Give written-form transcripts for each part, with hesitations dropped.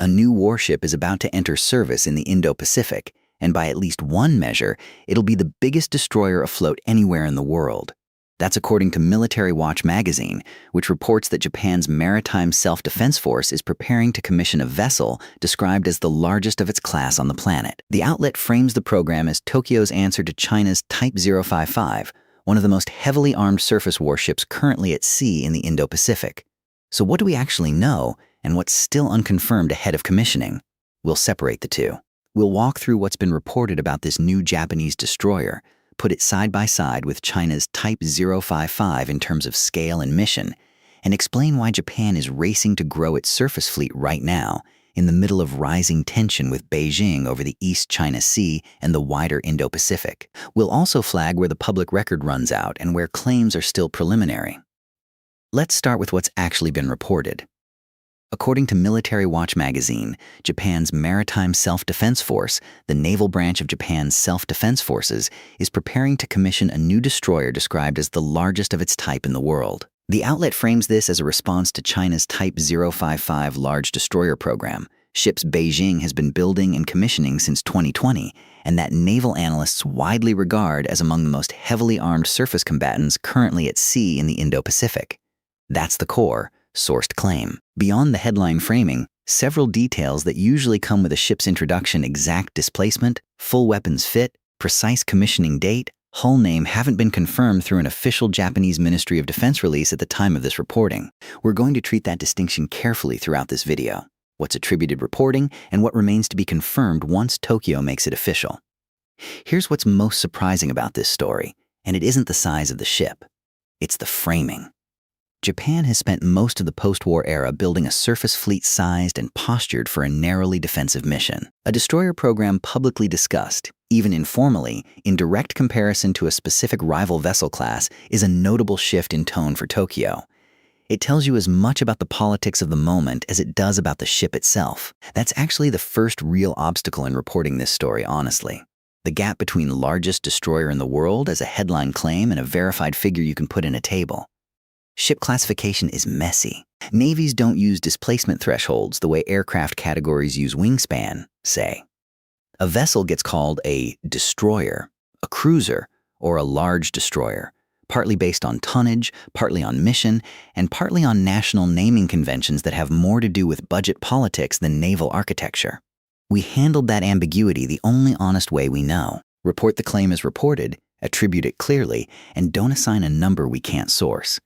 A new warship is about to enter service in the Indo-Pacific, and by at least one measure, it'll be the biggest destroyer afloat anywhere in the world. That's according to Military Watch magazine, which reports that Japan's Maritime Self-Defense Force is preparing to commission a vessel described as the largest of its class on the planet. The outlet frames the program as Tokyo's answer to China's Type 055, one of the most heavily armed surface warships currently at sea in the Indo-Pacific. So what do we actually know, and what's still unconfirmed ahead of commissioning? We'll separate the two. We'll walk through what's been reported about this new Japanese destroyer, put it side by side with China's Type 055 in terms of scale and mission, and explain why Japan is racing to grow its surface fleet right now, in the middle of rising tension with Beijing over the East China Sea and the wider Indo-Pacific. We'll also flag where the public record runs out and where claims are still preliminary. Let's start with what's actually been reported. According to Military Watch magazine, Japan's Maritime Self-Defense Force, the naval branch of Japan's self-defense forces, is preparing to commission a new destroyer described as the largest of its type in the world. The outlet frames this as a response to China's Type 055 large destroyer program, ships Beijing has been building and commissioning since 2020, and that naval analysts widely regard as among the most heavily armed surface combatants currently at sea in the Indo-Pacific. That's the core, sourced claim. Beyond the headline framing, several details that usually come with a ship's introduction, exact displacement, full weapons fit, precise commissioning date, hull name, haven't been confirmed through an official Japanese Ministry of Defense release at the time of this reporting. We're going to treat that distinction carefully throughout this video, what's attributed reporting and what remains to be confirmed once Tokyo makes it official. Here's what's most surprising about this story, and it isn't the size of the ship. It's the framing. Japan has spent most of the post-war era building a surface fleet sized and postured for a narrowly defensive mission. A destroyer program publicly discussed, even informally, in direct comparison to a specific rival vessel class is a notable shift in tone for Tokyo. It tells you as much about the politics of the moment as it does about the ship itself. That's actually the first real obstacle in reporting this story, honestly. The gap between largest destroyer in the world as a headline claim and a verified figure you can put in a table. Ship classification is messy. Navies don't use displacement thresholds the way aircraft categories use wingspan, say. A vessel gets called a destroyer, a cruiser, or a large destroyer, partly based on tonnage, partly on mission, and partly on national naming conventions that have more to do with budget politics than naval architecture. We handled that ambiguity the only honest way we know. Report the claim as reported, attribute it clearly, and don't assign a number we can't source.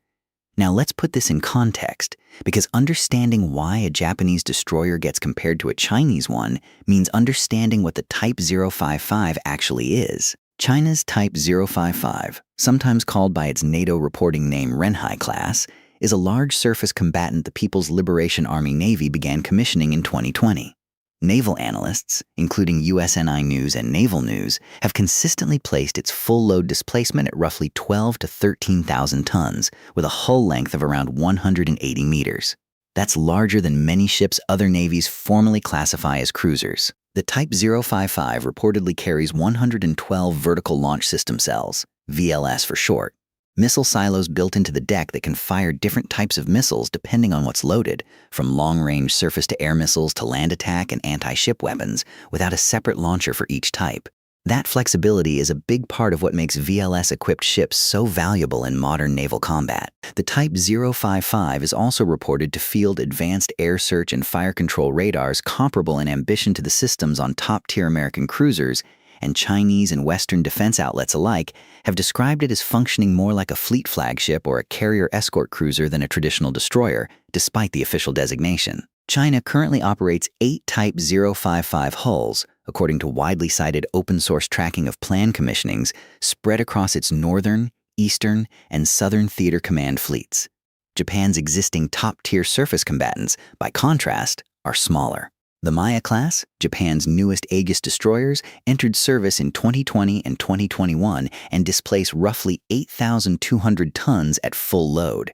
Now let's put this in context, because understanding why a Japanese destroyer gets compared to a Chinese one means understanding what the Type 055 actually is. China's Type 055, sometimes called by its NATO reporting name Renhai class, is a large surface combatant the People's Liberation Army Navy began commissioning in 2020. Naval analysts, including USNI News and Naval News, have consistently placed its full load displacement at roughly 12 to 13,000 tons, with a hull length of around 180 meters. That's larger than many ships other navies formally classify as cruisers. The Type 055 reportedly carries 112 vertical launch system cells, VLS for short, missile silos built into the deck that can fire different types of missiles depending on what's loaded, from long-range surface-to-air missiles to land attack and anti-ship weapons, without a separate launcher for each type. That flexibility is a big part of what makes VLS-equipped ships so valuable in modern naval combat. The Type 055 is also reported to field advanced air search and fire control radars comparable in ambition to the systems on top-tier American cruisers, and Chinese and Western defense outlets alike have described it as functioning more like a fleet flagship or a carrier escort cruiser than a traditional destroyer, despite the official designation. China currently operates 8 Type 055 hulls, according to widely cited open-source tracking of planned commissionings, spread across its northern, eastern, and southern theater command fleets. Japan's existing top-tier surface combatants, by contrast, are smaller. The Maya class, Japan's newest Aegis destroyers, entered service in 2020 and 2021 and displace roughly 8,200 tons at full load.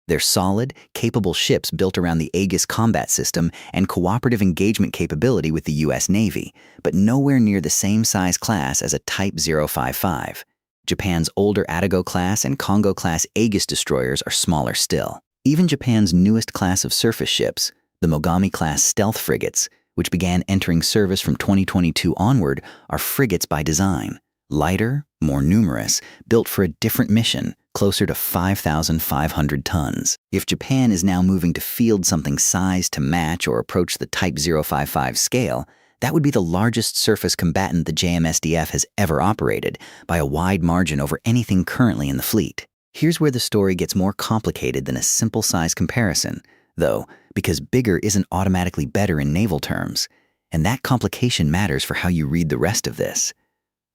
They're solid, capable ships built around the Aegis combat system and cooperative engagement capability with the U.S. Navy, but nowhere near the same size class as a Type 055. Japan's older Atago class and Kongo class Aegis destroyers are smaller still. Even Japan's newest class of surface ships, The Mogami-class stealth frigates, which began entering service from 2022 onward, are frigates by design. Lighter, more numerous, built for a different mission, closer to 5,500 tons. If Japan is now moving to field something sized to match or approach the Type 055 scale, that would be the largest surface combatant the JMSDF has ever operated, by a wide margin over anything currently in the fleet. Here's where the story gets more complicated than a simple size comparison, though, because bigger isn't automatically better in naval terms, and that complication matters for how you read the rest of this.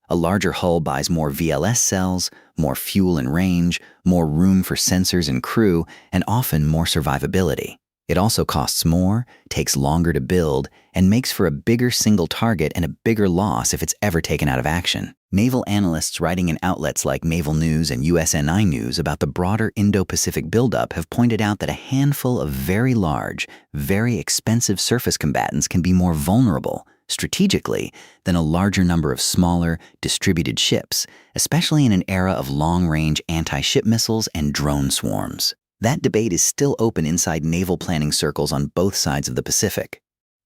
A larger hull buys more VLS cells, more fuel and range, more room for sensors and crew, and often more survivability. It also costs more, takes longer to build, and makes for a bigger single target and a bigger loss if it's ever taken out of action. Naval analysts writing in outlets like Naval News and USNI News about the broader Indo-Pacific buildup have pointed out that a handful of very large, very expensive surface combatants can be more vulnerable, strategically, than a larger number of smaller, distributed ships, especially in an era of long-range anti-ship missiles and drone swarms. That debate is still open inside naval planning circles on both sides of the Pacific.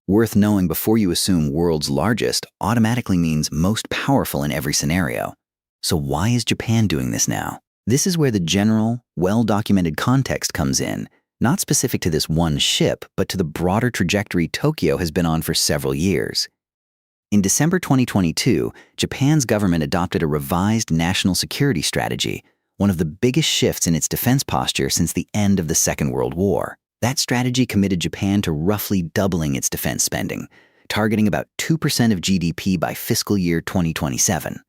Worth knowing before you assume world's largest automatically means most powerful in every scenario. So why is Japan doing this now? This is where the general, well-documented context comes in, not specific to this one ship, but to the broader trajectory Tokyo has been on for several years. In December 2022, Japan's government adopted a revised national security strategy, one of the biggest shifts in its defense posture since the end of the Second World War. That strategy committed Japan to roughly doubling its defense spending, targeting about 2% of GDP by fiscal year 2027,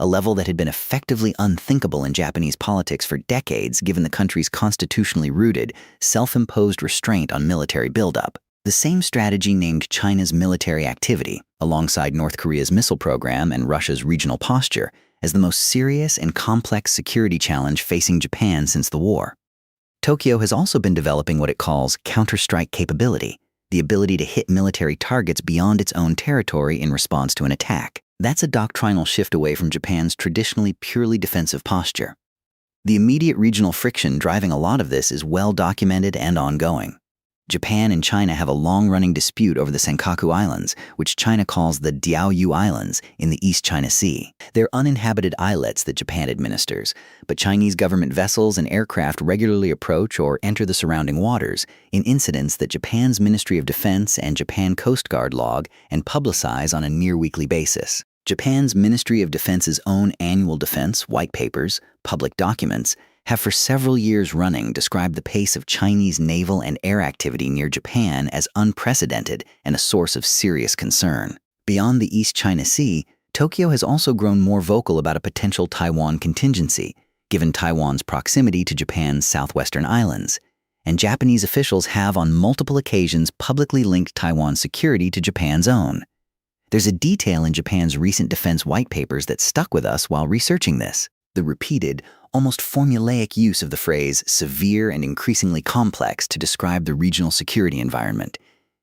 a level that had been effectively unthinkable in Japanese politics for decades given the country's constitutionally rooted, self-imposed restraint on military buildup. The same strategy named China's military activity, alongside North Korea's missile program and Russia's regional posture, as the most serious and complex security challenge facing Japan since the war. Tokyo has also been developing what it calls counter-strike capability, the ability to hit military targets beyond its own territory in response to an attack. That's a doctrinal shift away from Japan's traditionally purely defensive posture. The immediate regional friction driving a lot of this is well documented and ongoing. Japan and China have a long-running dispute over the Senkaku Islands, which China calls the Diaoyu Islands in the East China Sea. They're uninhabited islets that Japan administers, but Chinese government vessels and aircraft regularly approach or enter the surrounding waters in incidents that Japan's Ministry of Defense and Japan Coast Guard log and publicize on a near-weekly basis. Japan's Ministry of Defense's own annual defense white papers, public documents, have for several years running described the pace of Chinese naval and air activity near Japan as unprecedented and a source of serious concern. Beyond the East China Sea, Tokyo has also grown more vocal about a potential Taiwan contingency, given Taiwan's proximity to Japan's southwestern islands, and Japanese officials have on multiple occasions publicly linked Taiwan's security to Japan's own. There's a detail in Japan's recent defense white papers that stuck with us while researching this: the repeated, almost formulaic use of the phrase severe and increasingly complex to describe the regional security environment.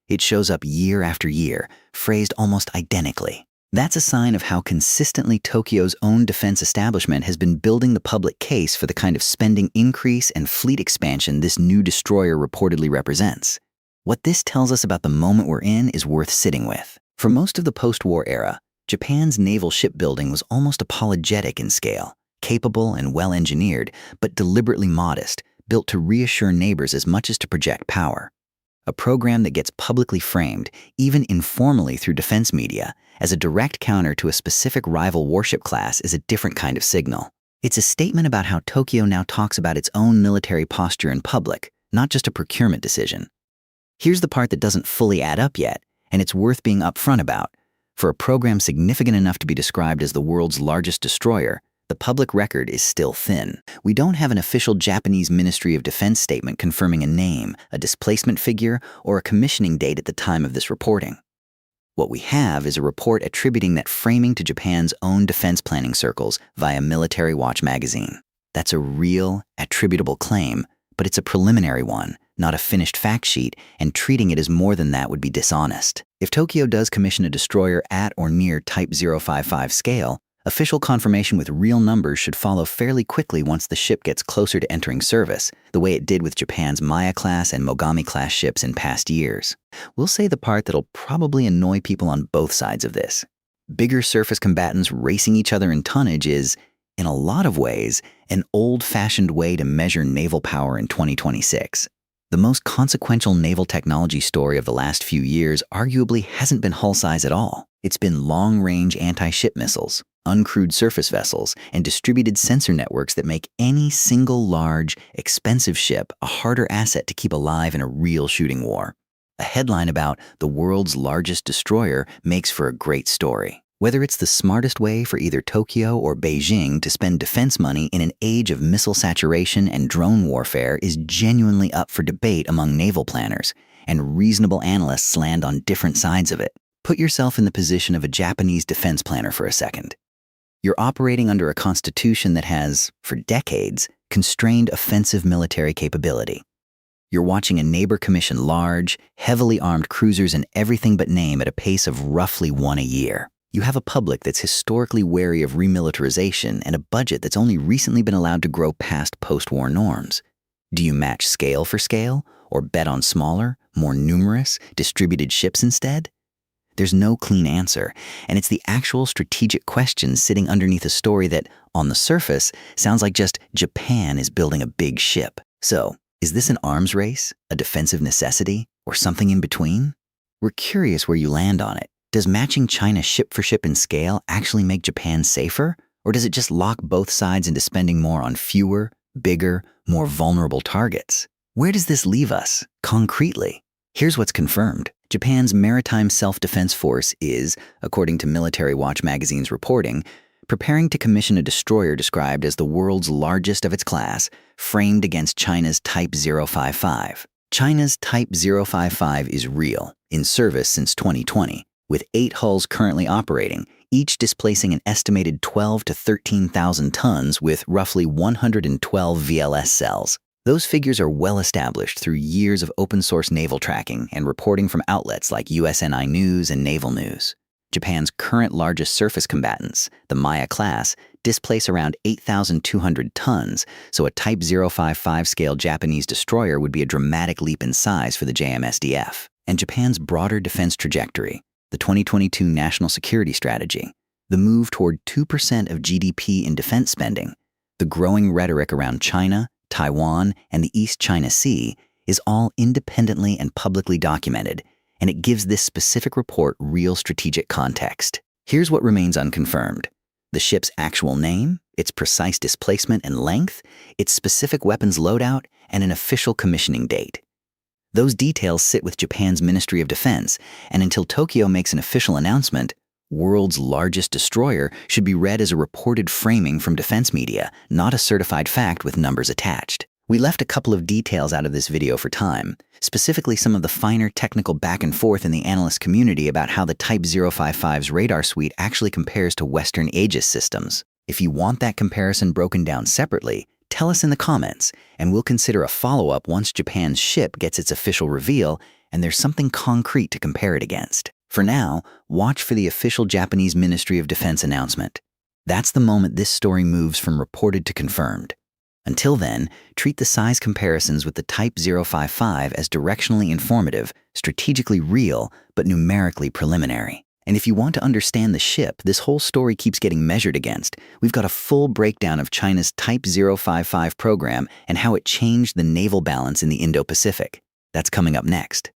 It shows up year after year, phrased almost identically. That's a sign of how consistently Tokyo's own defense establishment has been building the public case for the kind of spending increase and fleet expansion this new destroyer reportedly represents. What this tells us about the moment we're in is worth sitting with. For most of the post-war era, Japan's naval shipbuilding was almost apologetic in scale, capable and well-engineered, but deliberately modest, built to reassure neighbors as much as to project power. A program that gets publicly framed, even informally through defense media, as a direct counter to a specific rival warship class is a different kind of signal. It's a statement about how Tokyo now talks about its own military posture in public, not just a procurement decision. Here's the part that doesn't fully add up yet, and it's worth being upfront about. For a program significant enough to be described as the world's largest destroyer, the public record is still thin. We don't have an official Japanese Ministry of Defense statement confirming a name, a displacement figure, or a commissioning date at the time of this reporting. What we have is a report attributing that framing to Japan's own defense planning circles via Military Watch magazine. That's a real, attributable claim, but it's a preliminary one, not a finished fact sheet, and treating it as more than that would be dishonest. If Tokyo does commission a destroyer at or near Type 055 scale, Official confirmation with real numbers should follow fairly quickly once the ship gets closer to entering service, the way it did with Japan's Maya-class and Mogami-class ships in past years. We'll say the part that'll probably annoy people on both sides of this. Bigger surface combatants racing each other in tonnage is, in a lot of ways, an old-fashioned way to measure naval power in 2026. The most consequential naval technology story of the last few years arguably hasn't been hull size at all. It's been long-range anti-ship missiles, uncrewed surface vessels, and distributed sensor networks that make any single large, expensive ship a harder asset to keep alive in a real shooting war. A headline about the world's largest destroyer makes for a great story. Whether it's the smartest way for either Tokyo or Beijing to spend defense money in an age of missile saturation and drone warfare is genuinely up for debate among naval planners, and reasonable analysts land on different sides of it. Put yourself in the position of a Japanese defense planner for a second. You're operating under a constitution that has, for decades, constrained offensive military capability. You're watching a neighbor commission large, heavily armed cruisers in everything but name at a pace of roughly one a year. You have a public that's historically wary of remilitarization and a budget that's only recently been allowed to grow past post-war norms. Do you match scale for scale, or bet on smaller, more numerous, distributed ships instead? There's no clean answer, and it's the actual strategic question sitting underneath a story that, on the surface, sounds like just Japan is building a big ship. So, is this an arms race, a defensive necessity, or something in between? We're curious where you land on it. Does matching China ship for ship in scale actually make Japan safer, or does it just lock both sides into spending more on fewer, bigger, more vulnerable targets? Where does this leave us, concretely? Here's what's confirmed. Japan's Maritime Self-Defense Force is, according to Military Watch magazine's reporting, preparing to commission a destroyer described as the world's largest of its class, framed against China's Type 055. China's Type 055 is real, in service since 2020, with 8 hulls currently operating, each displacing an estimated 12 to 13,000 tons with roughly 112 VLS cells. Those figures are well established through years of open-source naval tracking and reporting from outlets like USNI News and Naval News. Japan's current largest surface combatants, the Maya class, displace around 8,200 tons, so a Type 055 scale Japanese destroyer would be a dramatic leap in size for the JMSDF. And Japan's broader defense trajectory, the 2022 National Security Strategy, the move toward 2% of GDP in defense spending, the growing rhetoric around China, Taiwan, and the East China Sea is all independently and publicly documented, and it gives this specific report real strategic context. Here's what remains unconfirmed: the ship's actual name, its precise displacement and length, its specific weapons loadout, and an official commissioning date. Those details sit with Japan's Ministry of Defense, and until Tokyo makes an official announcement, world's largest destroyer should be read as a reported framing from defense media, not a certified fact with numbers attached. We left a couple of details out of this video for time, specifically some of the finer technical back and forth in the analyst community about how the Type 055's radar suite actually compares to Western Aegis systems. If you want that comparison broken down separately, tell us in the comments, and we'll consider a follow-up once Japan's ship gets its official reveal and there's something concrete to compare it against. For now, watch for the official Japanese Ministry of Defense announcement. That's the moment this story moves from reported to confirmed. Until then, treat the size comparisons with the Type 055 as directionally informative, strategically real, but numerically preliminary. And if you want to understand the ship this whole story keeps getting measured against, we've got a full breakdown of China's Type 055 program and how it changed the naval balance in the Indo-Pacific. That's coming up next.